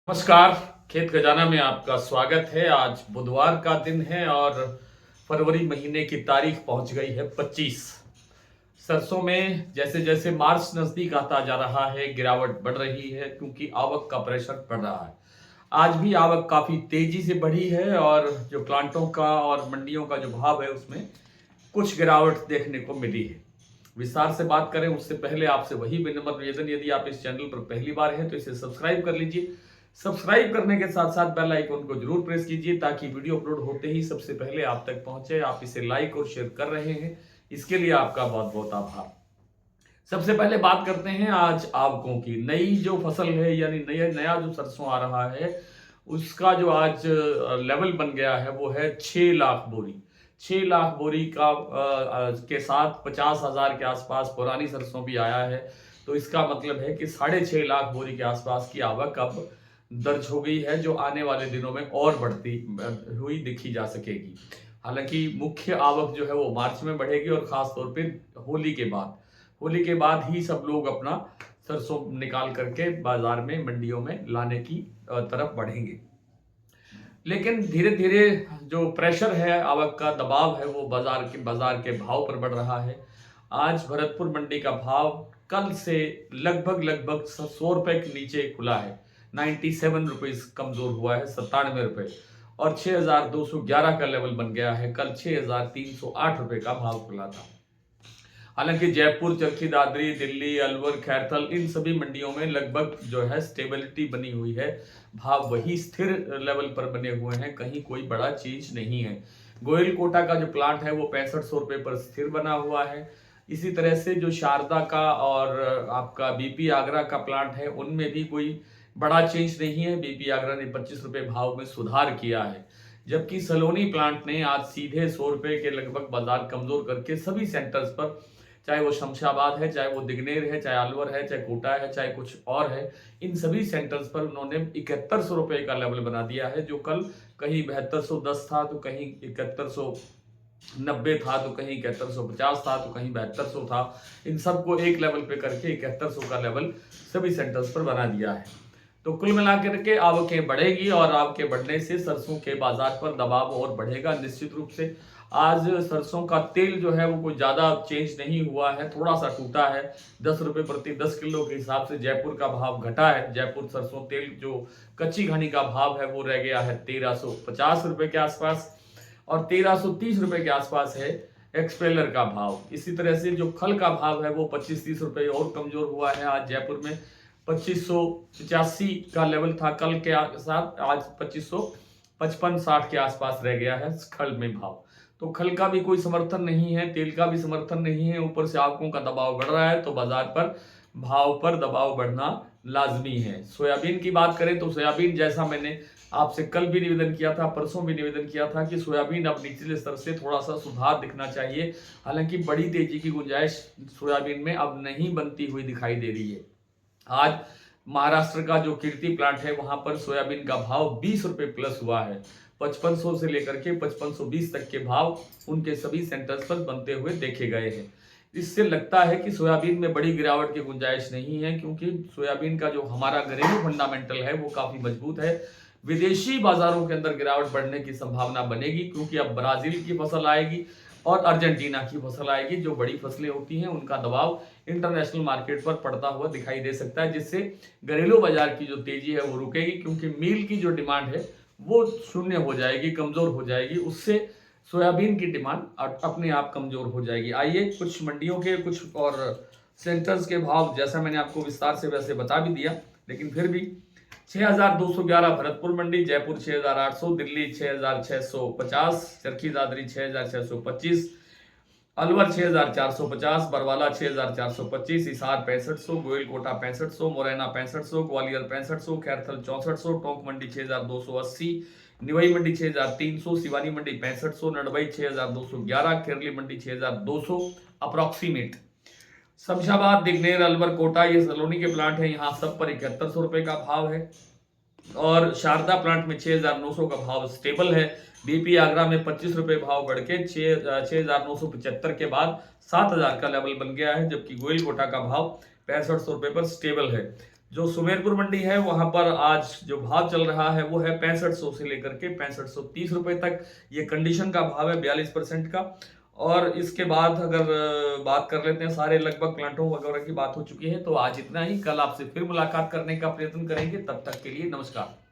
नमस्कार। खेत खजाना में आपका स्वागत है। आज बुधवार का दिन है और फरवरी महीने की तारीख पहुंच गई है 25। सरसों में जैसे जैसे मार्च नजदीक आता जा रहा है गिरावट बढ़ रही है क्योंकि आवक का प्रेशर बढ़ रहा है। आज भी आवक काफी तेजी से बढ़ी है और जो प्लांटों का और मंडियों का जो भाव है उसमें कुछ गिरावट देखने को मिली है। विस्तार से बात करें उससे पहले आपसे वही विनम्र निवेदन, यदि आप इस चैनल पर पहली बार हैं तो इसे सब्सक्राइब कर लीजिए। सब्सक्राइब करने के साथ साथ बेल आइकन को जरूर प्रेस कीजिए ताकि वीडियो अपलोड होते ही सबसे पहले आप तक पहुंचे। आप इसे लाइक और शेयर कर रहे हैं, इसके लिए आपका बहुत बहुत आभार। सबसे पहले बात करते हैं आज आवकों की। नई जो फसल है यानी नया नया जो सरसों आ रहा है उसका जो आज लेवल बन गया है वो है 6 लाख बोरी। 6 लाख बोरी का के साथ 50,000 के आसपास पुरानी सरसों भी आया है। तो इसका मतलब है कि 6.5 लाख बोरी के आसपास की आवक अब दर्ज हो गई है, जो आने वाले दिनों में और बढ़ती हुई दिखी जा सकेगी। हालांकि मुख्य आवक जो है वो मार्च में बढ़ेगी और खास तौर पर होली के बाद ही सब लोग अपना सरसों निकाल करके बाजार में मंडियों में लाने की तरफ बढ़ेंगे। लेकिन धीरे धीरे जो प्रेशर है, आवक का दबाव है, वो बाजार के भाव पर बढ़ रहा है। आज भरतपुर मंडी का भाव कल से लगभग 100 रुपए के नीचे खुला है। 97 रुपीज कमजोर हुआ है, 97 रुपए। और 6,211 का लेवल बन गया है। कल 6,308 रुपए का भाव खुला था। हालांकि जयपुर, चरखी दादरी, दिल्ली, अलवर, खैरथल, इन सभी मंडियों में लगभग जो है स्टेबिलिटी बनी हुई है। भाव वही स्थिर लेवल पर बने हुए हैं, कहीं कोई बड़ा चीज नहीं है। गोयल कोटा का जो प्लांट है वो 6500 रुपए पर स्थिर बना हुआ है। इसी तरह से जो शारदा का और आपका बीपी आगरा का प्लांट है उनमें भी कोई बड़ा चेंज नहीं है। बीपी आगरा ने 25 रुपए भाव में सुधार किया है, जबकि सलोनी प्लांट ने आज सीधे 100 रुपए के लगभग बाजार कमजोर करके सभी सेंटर्स पर, चाहे वो शमशाबाद है, चाहे वो दिग्नेर है, चाहे अलवर है, चाहे कोटा है, चाहे कुछ और है, इन सभी सेंटर्स पर उन्होंने 7100 रुपए का लेवल बना दिया है। जो कल कहीं 7210 था, तो कहीं 7190 था, तो कहीं 7150 था, तो कहीं 7200 था। इन सबको एक लेवल पे करके 7100 का लेवल सभी सेंटर्स पर बना दिया है। तो कुल मिलाकर के आवकें बढ़ेगी और आवकें बढ़ने से सरसों के बाजार पर दबाव और बढ़ेगा निश्चित रूप से। आज सरसों का तेल जो है वो कोई ज्यादा चेंज नहीं हुआ है, थोड़ा सा टूटा है। 10 रुपए प्रति 10 किलो के हिसाब से जयपुर का भाव घटा है। जयपुर सरसों तेल जो कच्ची घानी का भाव है वो रह गया है 1350 रुपए के आसपास, और 1330 रुपए के आसपास है एक्सपेलर का भाव। इसी तरह से जो खल का भाव है वो 25-30 रुपए और कमजोर हुआ है। आज जयपुर में 2585 का लेवल था कल के साथ, आज 2555-60 के आसपास रह गया है खल में भाव। तो खल का भी कोई समर्थन नहीं है, तेल का भी समर्थन नहीं है, ऊपर से आवकों का दबाव बढ़ रहा है, तो बाजार पर भाव पर दबाव बढ़ना लाजमी है। सोयाबीन की बात करें तो सोयाबीन, जैसा मैंने आपसे कल भी निवेदन किया था, परसों भी निवेदन किया था कि सोयाबीन अब निचले स्तर से थोड़ा सा सुधार दिखना चाहिए। हालांकि बड़ी तेजी की गुंजाइश सोयाबीन में अब नहीं बनती हुई दिखाई दे रही है। आज महाराष्ट्र का जो कीर्ति प्लांट है वहां पर सोयाबीन का भाव 20 रुपए प्लस हुआ है। 5500 से लेकर के 5520 तक के भाव उनके सभी सेंटर्स पर बनते हुए देखे गए हैं। इससे लगता है कि सोयाबीन में बड़ी गिरावट की गुंजाइश नहीं है, क्योंकि सोयाबीन का जो हमारा घरेलू फंडामेंटल है वो काफी मजबूत है। विदेशी बाजारों के अंदर गिरावट बढ़ने की संभावना बनेगी, क्योंकि अब ब्राजील की फसल आएगी और अर्जेंटीना की फसल आएगी। जो बड़ी फसलें होती हैं उनका दबाव इंटरनेशनल मार्केट पर पड़ता हुआ दिखाई दे सकता है, जिससे घरेलू बाजार की जो तेजी है वो रुकेगी, क्योंकि मील की जो डिमांड है वो शून्य हो जाएगी, कमजोर हो जाएगी। उससे सोयाबीन की डिमांड अपने आप कमजोर हो जाएगी। आइए कुछ मंडियों के कुछ और सेंटर्स के भाव, जैसा मैंने आपको विस्तार से वैसे बता भी दिया, लेकिन फिर भी 6,211 भरतपुर मंडी, जयपुर 6,800, दिल्ली 6,650, चरखी दादरी 6,625, अलवर 6,450, बरवाला 6,425, हिसार 6500, गोयल कोटा 6500, मुरैना 6500, ग्वालियर 6500, खैरथल 6400, टोंक मंडी 6,280, निवई मंडी 6,300, सिवानी मंडी 6500, नड़बई 6,211, खेरली मंडी 6,200 अप्रोक्सीमेट। शमशाबाद, दिग्नेर, अलवर, कोटा, ये सलोनी के प्लांट है, यहाँ सब पर 7100 रुपए का भाव है। और शारदा प्लांट में 6,900 का भाव स्टेबल है। बीपी आगरा में 25 रुपए भाव बढ़ के 6,975 के बाद 7,000 का लेवल बन गया है, जबकि गोयल कोटा का भाव 6500 रुपए पर स्टेबल है। जो सुमेरपुर मंडी है वहां पर आज जो भाव चल रहा है वो है 6500 से लेकर के 6530 रुपए तक। ये कंडीशन का भाव है 42% का। और इसके बाद अगर बात कर लेते हैं, सारे लगभग प्लांटों वगैरह की बात हो चुकी है। तो आज इतना ही, कल आपसे फिर मुलाकात करने का प्रयत्न करेंगे। तब तक के लिए नमस्कार।